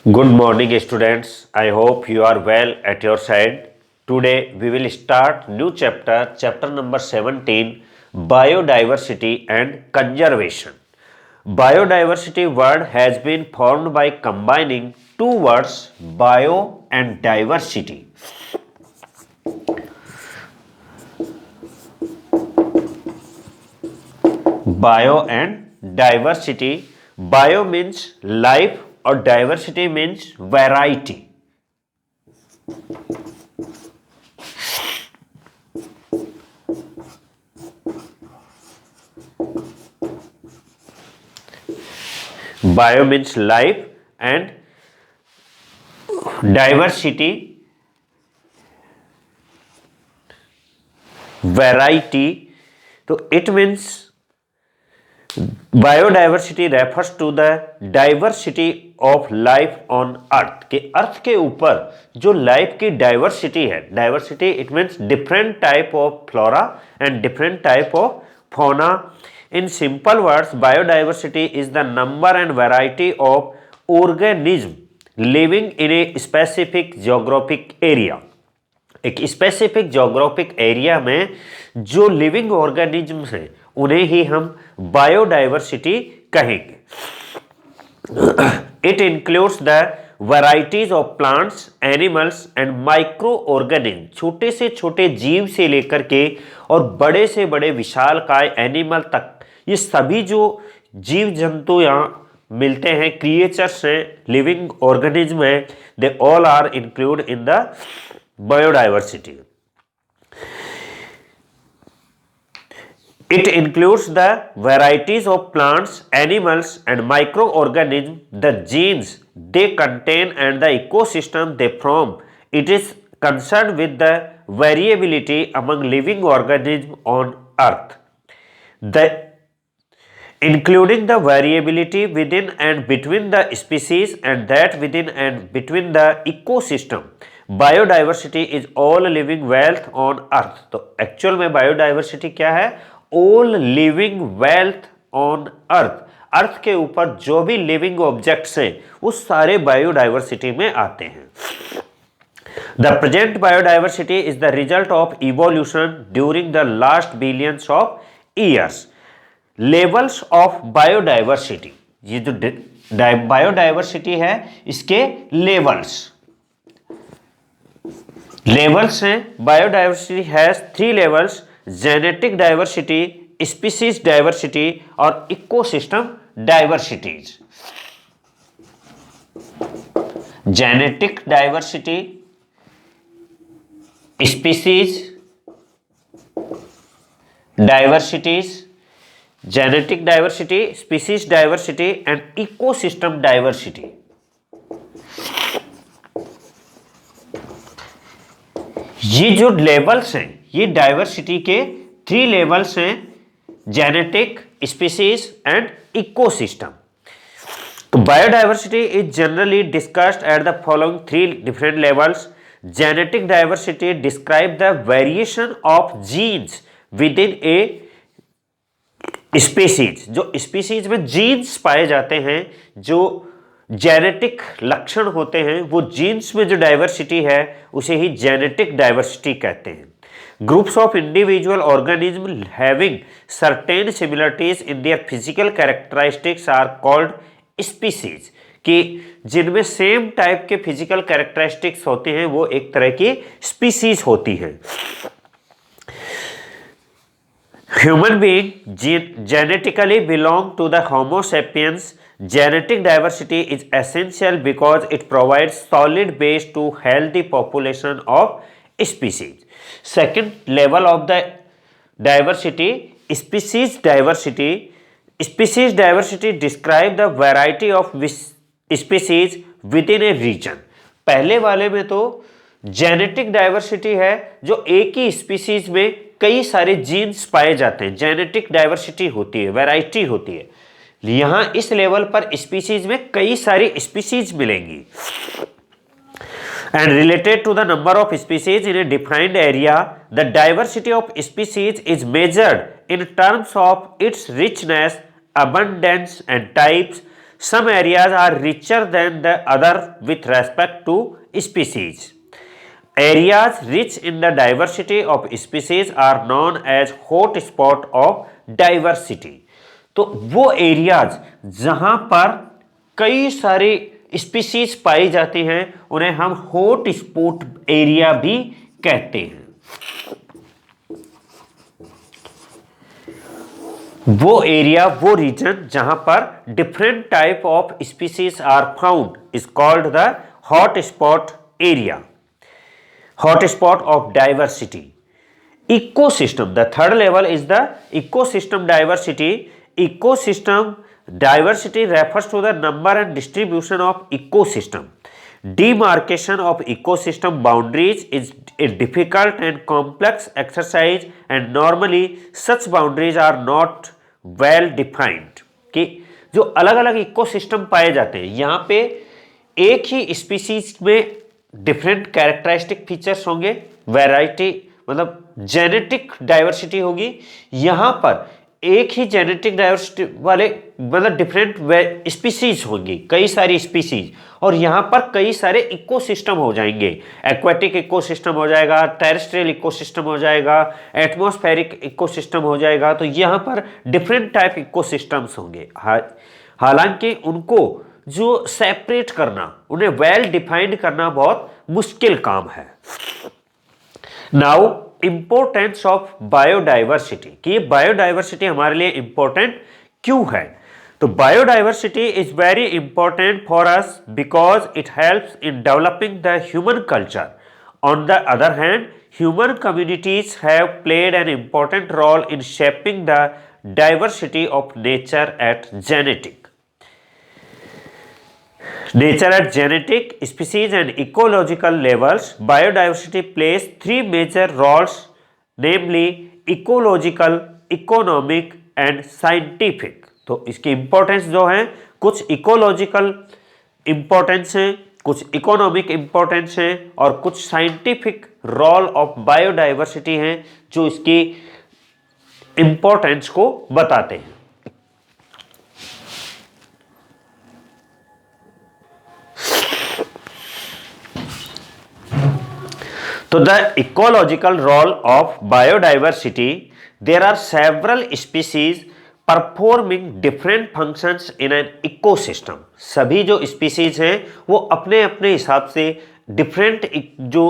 Good morning, students. I hope you are well at your side. Today we will start new chapter number 17, biodiversity and conservation. Biodiversity word has been formed by combining two words, bio and diversity. Bio and diversity. Bio means life or diversity means variety. Bio means life and diversity, variety. So it means biodiversity refers to the diversity of life on earth के earth के ऊपर जो life की diversity है. Diversity it means different type of flora and different type of fauna. In simple words biodiversity is the number and variety of organism living in a specific geographic area. एक specific geographic area में जो living organism हैं उन्हें ही हम biodiversity कहेंगे. It includes the varieties of plants, animals and micro organism. छोटे से छोटे जीव से लेकर के और बड़े से बड़े विशालकाय एनिमल तक, ये सभी जो जीव जंतु यहाँ मिलते हैं, क्रिएचर्स हैं, लिविंग ऑर्गेनिज्म हैं, they all are include in the biodiversity. It includes the varieties of plants, animals and microorganisms, the genes they contain and the ecosystem they form. It is concerned with the variability among living organisms on earth. Including the variability within and between the species and that within and between the ecosystem. Biodiversity is all living wealth on earth. तो actual में biodiversity क्या है? All living wealth on earth. Earth के ऊपर जो भी living objects हैं वो सारे बायोडाइवर्सिटी में आते हैं. The present biodiversity is the result of evolution during the last billions of years. Levels of biodiversity, ये जो बायोडाइवर्सिटी है इसके लेवल्स हैं. Biodiversity has 3 levels: genetic diversity, species diversity और ecosystem diversities. Genetic diversity, species diversities, genetic diversity, species diversity and ecosystem diversity. ये जो levels हैं ये डाइवर्सिटी के 3 लेवल्स हैं: जेनेटिक, स्पीसीज एंड इकोसिस्टम. तो biodiversity is generally discussed at the following 3 different levels. Genetic diversity describe the variation of genes within a species. जो species में genes पाए जाते हैं, जो जेनेटिक लक्षण होते हैं, वो जीन्स में जो डाइवर्सिटी है उसे ही जेनेटिक डाइवर्सिटी कहते हैं. Groups of individual organism having certain similarities in their physical characteristics are called species. कि जिनमें सेम टाइप के फिजिकल कैरेक्टरिस्टिक्स होते हैं वो एक तरह की स्पीसीज होती हैं. Human being genetically belong to the Homo sapiens. Genetic diversity is essential because it provides solid base to healthy population of species. Second level of the diversity, species diversity. Species diversity describe the variety of species within a region. पहले वाले में तो genetic diversity है, जो एक ही species में कई सारे जीन्स पाए जाते हैं, जेनेटिक डाइवर्सिटी होती है, वैरायटी होती है. यहां इस लेवल पर स्पीसीज में कई सारी स्पीसीज मिलेंगी. And related to the number of species in a defined area, the diversity of species is measured in terms of its richness, abundance and types. Some areas are richer than the other with respect to species. Areas rich in the diversity of species are known as hot spot of diversity. तो वो areas जहां पर कई सारे species पाई जाती हैं उन्हें हम हॉट स्पॉट एरिया भी कहते हैं। वो एरिया, वो रीजन जहां पर different type of species are found is called the hot spot area, hot spot of diversity. Ecosystem, the third level is the ecosystem diversity. Ecosystem diversity refers to the number and distribution of ecosystem. Demarcation of ecosystem boundaries is a difficult and complex exercise and normally such boundaries are not well defined. कि जो अलग अलग ecosystem पाए जाते हैं यहाँ पे एक ही स्पीसीज में डिफरेंट कैरेक्टरिस्टिक फीचर्स होंगे, वैरायटी मतलब जेनेटिक डाइवर्सिटी होगी। यहाँ पर एक ही जेनेटिक डाइवर्सिटी वाले मतलब डिफरेंट स्पीसीज होंगी, कई सारी स्पीसीज, और यहाँ पर कई सारे इकोसिस्टम हो जाएंगे। एक्वेटिक इकोसिस्टम हो जाएगा, टेरेस्ट्रियल इकोसिस्टम हो जाएगा, एटमॉस्फेरिक इकोसिस्टम हो जाएगा। तो यहाँ पर डिफरेंट टाइप इकोसिस्टम्स होंगे। हालांकि उनको जो सेपरेट करना, उन्हें वेल डिफाइंड करना बहुत मुश्किल काम है। नाउ इंपॉर्टेंस ऑफ बायोडाइवर्सिटी, कि बायोडाइवर्सिटी हमारे लिए इंपॉर्टेंट क्यों है। तो biodiversity is very important for us because it helps in developing the human culture. On the other hand, human communities have played an important role in shaping the diversity of nature at genetic. Nature at genetic, species and ecological levels, biodiversity plays three major roles, namely ecological, economic and scientific. तो इसकी importance जो है, कुछ ecological importance है, कुछ economic importance है और कुछ साइंटिफिक रोल ऑफ बायोडाइवर्सिटी हैं जो इसकी इम्पोर्टेंस को बताते हैं। So the ecological role of biodiversity, there are several species performing different functions in an ecosystem. सभी जो species हैं वो अपने अपने हिसाब से different जो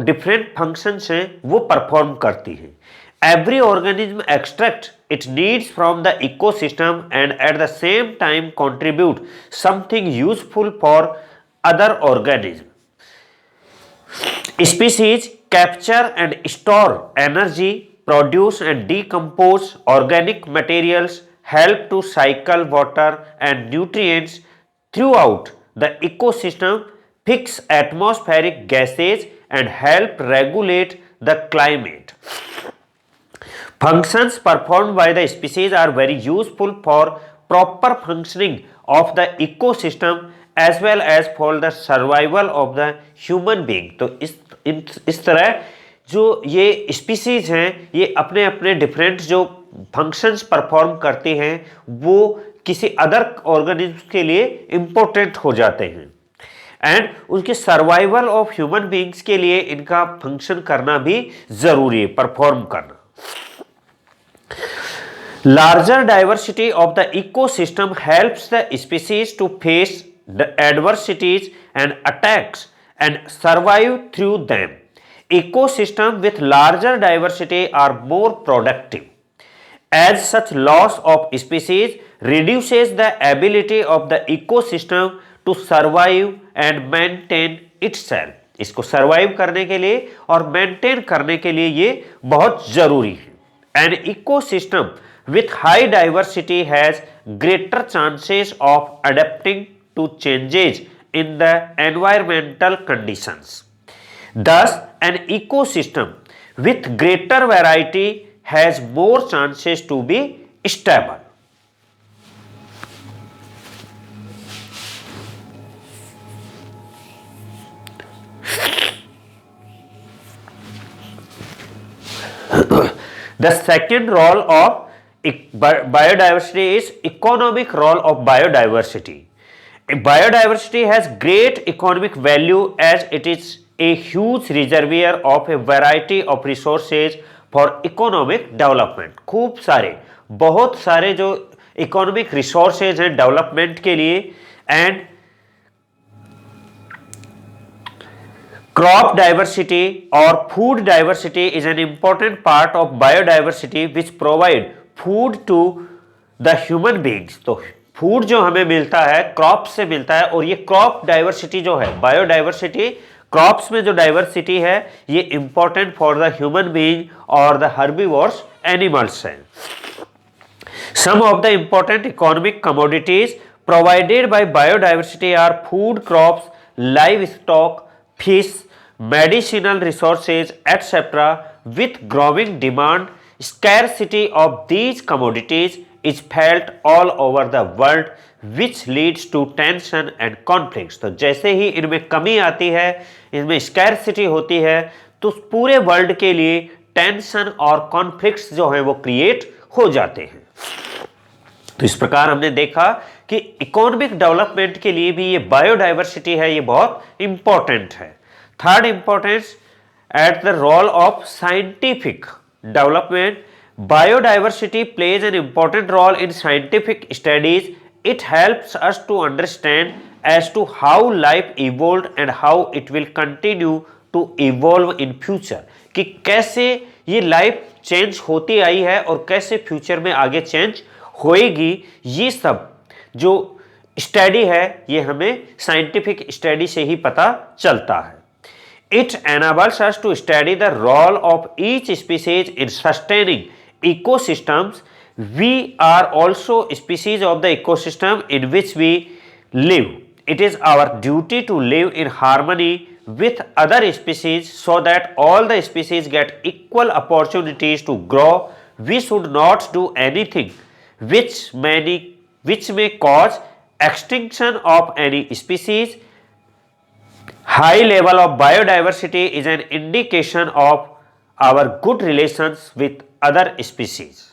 different functions हैं वो perform करती हैं। Every organism extract its needs from the ecosystem and at the same time contribute something useful for other organisms. Species capture and store energy, produce and decompose organic materials, help to cycle water and nutrients throughout the ecosystem, fix atmospheric gases and help regulate the climate. Functions performed by the species are very useful for proper functioning of the ecosystem as well as for the survival of the human being. तो इस तरह जो ये species हैं ये अपने अपने different जो फंक्शंस परफॉर्म करते हैं वो किसी अदर ऑर्गेनिज्म के लिए इम्पोर्टेंट हो जाते हैं एंड उनके सर्वाइवल ऑफ ह्यूमन बीइंग्स के लिए इनका फंक्शन करना भी जरूरी है, परफॉर्म करना। Larger diversity of the ecosystem helps the species to face the adversities and attacks and survive through them. Ecosystems with larger diversity are more productive. As such, loss of species reduces the ability of the ecosystem to survive and maintain itself. इसको survive करने के लिए और maintain करने के लिए ये बहुत जरूरी है। An ecosystem with high diversity has greater chances of adapting to changes in the environmental conditions. Thus, an ecosystem with greater variety has more chances to be stable. The second role of Biodiversity is economic role of biodiversity. Biodiversity has great economic value as it is a huge reservoir of a variety of resources for economic development. खूब सारे बहुत सारे जो economic resources हैं development के लिए. And crop diversity or food diversity is an important part of biodiversity which provide food to the human beings. तो food जो हमें मिलता है क्रॉप से मिलता है, और ये क्रॉप डाइवर्सिटी जो है, बायोडाइवर्सिटी क्रॉप्स में जो डाइवर्सिटी है, ये important for the human being और द हर्बीवोर्स एनिमल्स हैं. Some of the important economic commodities provided by biodiversity are food crops, livestock, fish, medicinal resources, etc. With growing demand, scarcity of these commodities is felt all over the world, which leads to tension and conflicts. तो जैसे ही इनमें कमी आती है, इनमें scarcity होती है, तो पूरे वर्ल्ड के लिए टेंशन और कॉन्फ्लिक्ट्स जो है वो क्रिएट हो जाते हैं. तो इस प्रकार हमने देखा कि इकोनॉमिक डेवलपमेंट के लिए भी ये बायोडाइवर्सिटी है, ये बहुत इंपॉर्टेंट है. Third importance at the role of scientific development. Biodiversity plays an important role in scientific studies. It helps us to understand as to how life evolved and how it will continue to evolve in future. कि कैसे ये life change होती आई है और कैसे future में आगे change होएगी. ये सब जो स्टडी है ये हमें साइंटिफिक स्टडी से ही पता चलता है. It enables us to study the role of each species in sustaining ecosystems. We are also species of the ecosystem in which we live. It is our duty to live in harmony with other species so that all the species get equal opportunities to grow. We should not do anything which may cause extinction of any species. High level of biodiversity is an indication of our good relations with other species.